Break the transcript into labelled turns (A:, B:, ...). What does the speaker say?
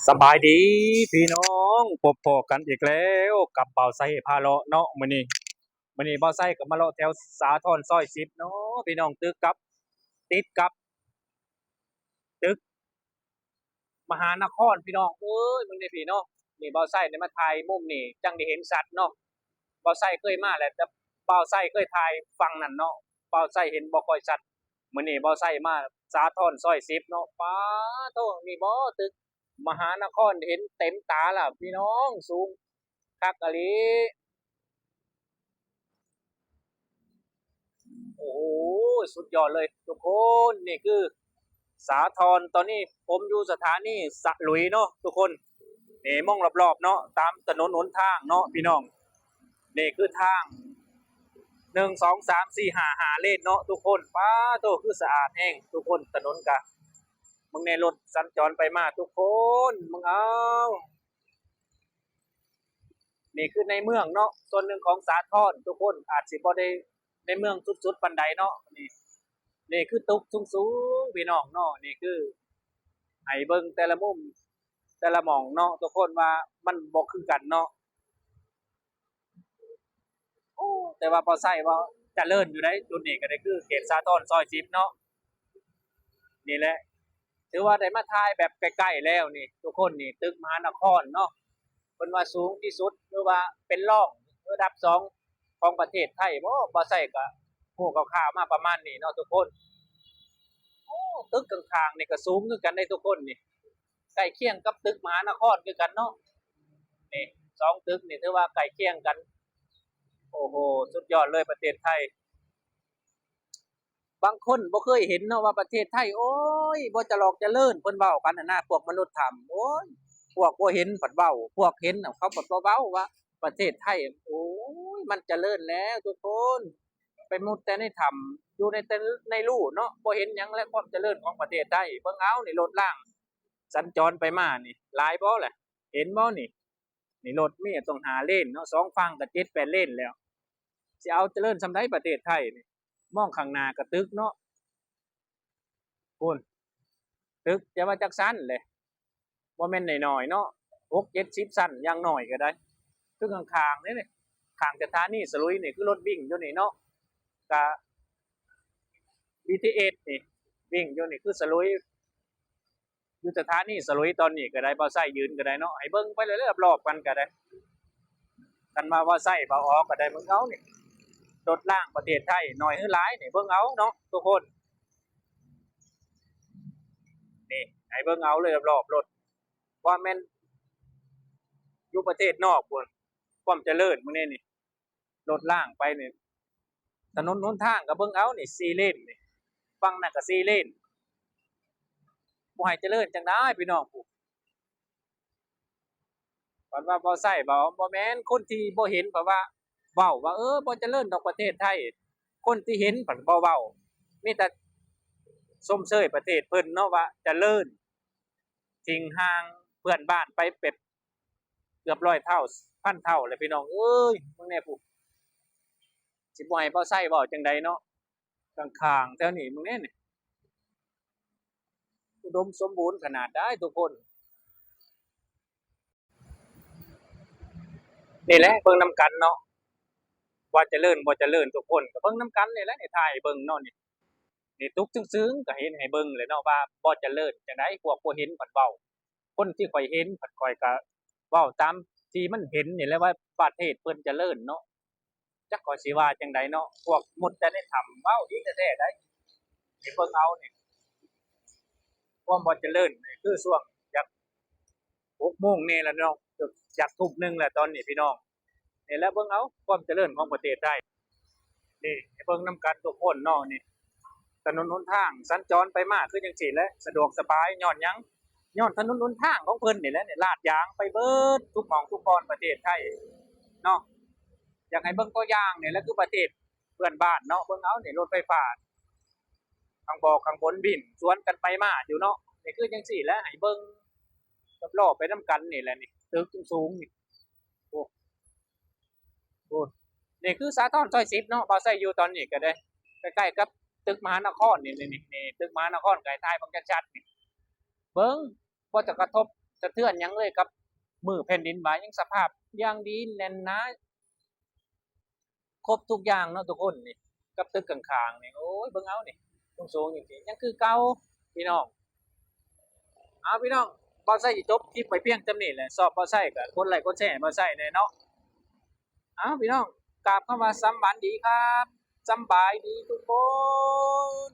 A: สบายดีพี่น้องพบพอกันอีกแล้วกับเบาไส้พาเลาะเนาะมื้อนี้เบาไส้กับมาเลาะแถวสาทรซอย10เนาะพี่น้องติดกับตึกมหานครพี่น้องเอ้ยมึงได้พี่เนาะนี่เบาไส้ได้มาถ่ายมุมนี่จังได้เห็นสัตว์เนาะเบาไส้เคยมาแล้วแต่เบาไส้เคยถ่ายฝั่งนั้นเนาะเบาไส้เห็นบ่ค่อยชัดมื้อนี้เบาไส้มาสาทรซอย10เนาะป๊าโตนี่บ่ตึกมหานครเห็นเต็มตาล่ะพี่น้องสูงคักอะลีโอ้โหสุดยอดเลยทุกคนนี่คือสาทรตอนนี้ผมอยู่สถานีสะหลุยเนาะทุกคนนี่มองรอบๆเนาะตามถนนหนทางเนาะพี่น้องนี่คือทาง1 2 3 4 5เลนเนาะทุกคนป้าโตคือสะอาดแห้งทุกคนถนนกะมึงในรถสัญจรไปมาทุกคนมึงเอานี่คือในเมืองเนาะส่วนหนึ่งของสาทรทุกคนอาจสิบ่ได้ในเมืองสุดๆปันใดเนาะนี่คือตุกสูงๆพี่น้องเนาะนี่คือไห้เบิ่งแต่ละมุมแต่ละหม่องเนาะทุกคนว่ามันบ่คือกันเนาะโอ้แต่ว่าพอใส่ว่าเจริญอยู่ได้จุดนี้ก็ได้คือเขตสาทรซอย10เนาะนี่แหละถือว่าได้มาถ่ายแบบใกล้ๆแล้วนี่ทุกคนนี่ตึกมหานครเนาะเพิ่นว่าสูงที่สุดหรือว่าเป็นรองระดับ2ของประเทศไทยบ่ใส่ก็ฮู้คร่าวๆมาประมาณนี้เนาะทุกคนโอ้ตึกข้างๆนี่ก็สูงคือกันได้ทุกคนนี่ใกล้เคียงกับตึกมหานครคือกันเนาะนี่2ตึกนี่ถือว่าใกล้เคียงกันโอ้โหสุดยอดเลยประเทศไทยบางคนบ่เคยเห็นเนาะว่าประเทศไทยโอ้ยบ่เจริญเจริญเพิ่นเว้ากันน่ะพวกมนุษย์ถ้ำโอ้ยพวกบ่เห็นเพิ่นเว้าพวกเห็นน่ะเขาเพิ่นบ่เว้าว่าประเทศไทยโอ้ยมันเจริญแล้วทุกคนไปมุดแต่ในถ้ำอยู่ในแต่ในรูเนาะบ่เห็นหยังและความเจริญของประเทศไทยเบิ่งเอานี่รถรางสัญจรไปมานี่หลายบ่ล่ะเห็นบ่นี่นี่รถมีต้อง5เลนเนาะ2ฝั่งก็7 8เลนแล้วสิเอาเจริญส่ำใดประเทศไทยนี่มองข้างหน้าก็ตึกเนาะพู้นตึกจะว่าจักชั้นเลยบ่แม่นน้อยๆเนาะ6 7 10ชั้นอย่างน้อยก็ได้คือข้างๆนี่ข้างสถานีสลุยนี่คือรถวิ่งอยู่นี่เนาะก็ BTS นี่วิ่งอยู่นี่คือสลุยอยู่สถานีสลุยตอนนี้ก็ได้บ่ใช้ยืนก็ได้เนาะให้เบิ่งไปเรื่อยๆรอบๆกันก็ได้กันมาว่าใช้บ่ออกก็ได้เบิ่งเอานี่รถรางประเทศไทยน้อยหรือหลายนี่เบิ่งเอาเนาะทุกคนนี่ให้เบิ่งเอาเลยรอบๆรถว่าแม่นอยู่ประเทศนอกพุ่นความเจริญมื้อนี้นี่รถรางไปนี่ถนนหนทางก็เบิ่งเอานี่4เลนนี่ฝั่งนั้นก็4เลนบ่ให้เจริญจังได๋พี่น้องผู้ว่าบ่ใช้บ่แม่นคนที่บ่เห็นเพราะว่าเว้าว่าบ่เจริญดอกประเทศไทยคนที่เห็นเพิ่นบ่เว้ามีแต่ชมเชยประเทศเพิ่นเนาะว่าเจริญทิ้งห่างเพื่อนบ้านไปเป็ดเกือบ100เท่าพันเท่าเลยพี่น้องเอ้ยมึงแน่ผู้สิบ่ให้บ่ใช้เว้าจังใดเนาะข้างๆแถวนี้มึงแน่นี่อุดมสมบูรณ์ขนาดใดทุกคนนี่แหละเบิ่งนำกันเนาะว่าเจริญบ่เจริญทุกคนก็เบิ่งนำกันนี่แหละนี่ถ่ายเบิ่งเนาะนี่ทุกซึ้งๆก็เห็นให้เบิ่งเลยเนาะว่าบ่เจริญจังได๋พวกบ่เห็นเพิ่นเว้าคนที่ข้อยเห็นเพิ่นข้อยก็เว้าตามที่มันเห็นนี่แหละว่าประเทศเพิ่นเจริญเนาะจักข้อยสิว่าจังใดเนาะพวกมุดแต่ในถ้ำเว้าดีแท้ๆได้นี่เบิ่งเอานี่ความบ่เจริญนี่คือช่วงจาก6โมงนี่แหละเนาะจากทุ่มหนึ่งแล้วตอนนี้พี่น้องนี่แหละเบิ่งเอาความเจริญของประเทศไทยนี่ให้เบิ่งนำกันทุกคนเนาะนี่ ถนนหนทางสัญจรไปมาคือจังซี่แหละสะดวกสบายย้อนหยังย้อนถนนหนทางของเพิ่นนี่แหละนี่ลาดยางไปเบิดทุกหม่องทุกบอนประเทศไทยเนาะอยากให้เบิ่งตัวอย่างนี่แหละคือประเทศเพื่อนบ้านเนาะเบิ่งเอานี่รถไฟฟ้าข้างบอกข้างบนบินสวนกันไปมาอยู่เนาะนี่คือจังซี่แหละให้เบิ่งรอบๆไปนำกันนี่แหละนี่ตึกสูงๆนี่โอ้โอ้นี่คือสาทรซอย10เนาะบ่าวไสอยู่ตอนนี้ก็ได้ใกล้ๆกับตึกมหานครนี่ตึกมหานครไกลถ่ายเบิ่งชัดๆนี่เบิ่งบ่จะกระทบ สะเทือนหยังเลยกับมือแผ่นดินไหวยังสภาพอย่างดีแน่นหนาครบทุกอย่างเนาะทุกคนนี่กับตึกข้างๆนี่โอ้ยเบิ่งเอานี่สูงๆจริงๆยังคือเก่าพี่น้องเอาพี่น้องบ่ไส้สิจบคลิปไว้เพียงเท่านี้แหละชอบบ่ไส้ก็กดไลค์กดแชร์ให้บ่ไส้แหน่เนาะเอาพี่น้องกราบคำว่าสำบายดีครับสำบายดีทุกคน